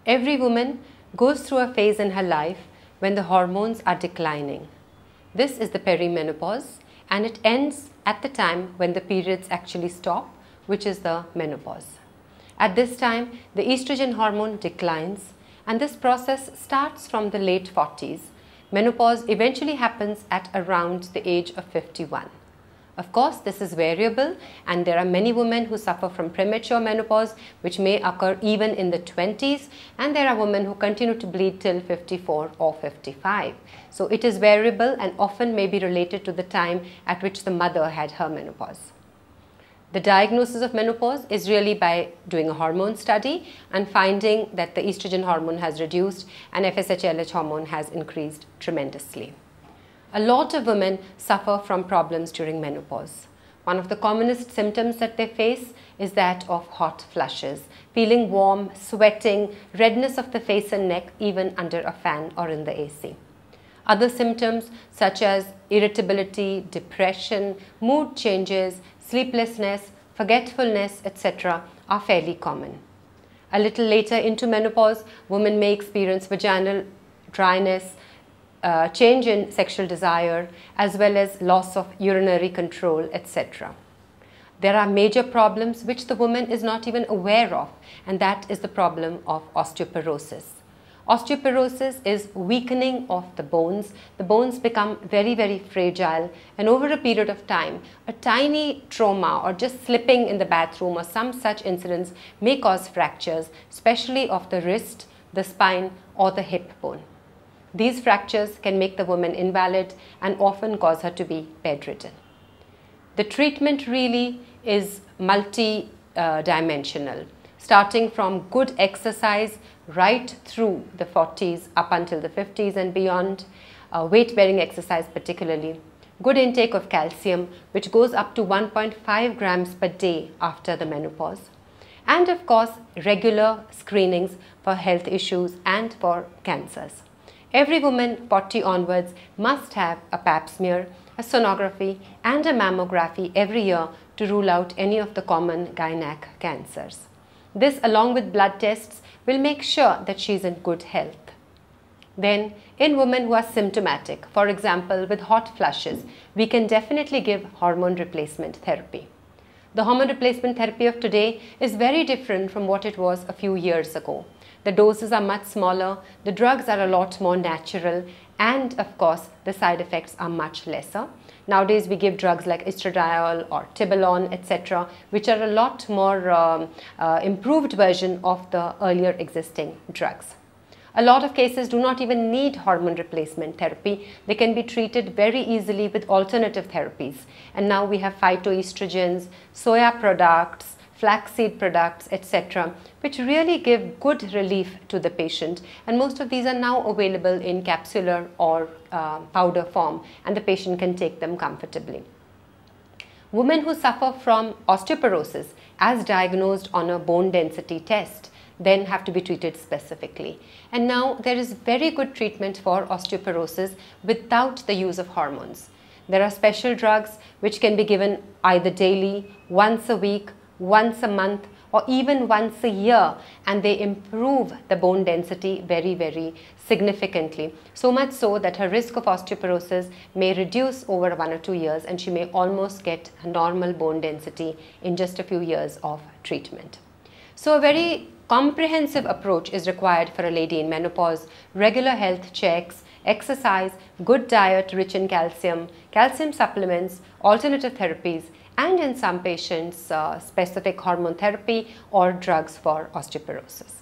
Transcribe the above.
Every woman goes through a phase in her life when the hormones are declining. This is the perimenopause, and it ends at the time when the periods actually stop, which is the menopause. At this time, the estrogen hormone declines, and this process starts from the late 40s. Menopause eventually happens at around the age of 51. Of course, this is variable, and there are many women who suffer from premature menopause, which may occur even in the 20s, and there are women who continue to bleed till 54 or 55. So it is variable and often may be related to the time at which the mother had her menopause. The diagnosis of menopause is really by doing a hormone study and finding that the estrogen hormone has reduced and FSH-LH hormone has increased tremendously. A lot of women suffer from problems during menopause. One of the commonest symptoms that they face is that of hot flushes, feeling warm, sweating, redness of the face and neck even under a fan or in the AC. Other symptoms such as irritability, depression, mood changes, sleeplessness, forgetfulness, etc. are fairly common. A little later into menopause, women may experience vaginal dryness, change in sexual desire, as well as loss of urinary control, etc. There are major problems which the woman is not even aware of, and that is the problem of osteoporosis. Osteoporosis is weakening of the bones. The bones become very, very fragile, and over a period of time, a tiny trauma or just slipping in the bathroom or some such incidents may cause fractures, especially of the wrist, the spine, or the hip bone. These fractures can make the woman invalid and often cause her to be bedridden. The treatment really is multi-dimensional, starting from good exercise right through the 40s up until the 50s and beyond, weight-bearing exercise particularly, good intake of calcium, which goes up to 1.5 grams per day after the menopause, and of course regular screenings for health issues and for cancers. Every woman 40 onwards must have a PAP smear, a sonography and a mammogram every year to rule out any of the common gynec cancers. This, along with blood tests, will make sure that she is in good health. Then, in women who are symptomatic, for example with hot flushes, we can definitely give hormone replacement therapy. The hormone replacement therapy of today is very different from what it was a few years ago. The doses are much smaller, the drugs are a lot more natural, and of course the side effects are much lesser. Nowadays we give drugs like estradiol or tibolone, etc., which are a lot more improved version of the earlier existing drugs. A lot of cases do not even need hormone replacement therapy. They can be treated very easily with alternative therapies. And now we have phytoestrogens, soya products, flaxseed products, etc., which really give good relief to the patient, and most of these are now available in capsular or powder form, and the patient can take them comfortably. Women who suffer from osteoporosis as diagnosed on a bone density test then have to be treated specifically. And now there is very good treatment for osteoporosis without the use of hormones. There are special drugs which can be given either daily, once a week, once a month, or even once a year, and they improve the bone density very, very significantly. So much so that her risk of osteoporosis may reduce over 1 or 2 years, and she may almost get a normal bone density in just a few years of treatment. So a very comprehensive approach is required for a lady in menopause: regular health checks, exercise, good diet rich in calcium, calcium supplements, alternative therapies, and in some patients specific hormone therapy or drugs for osteoporosis.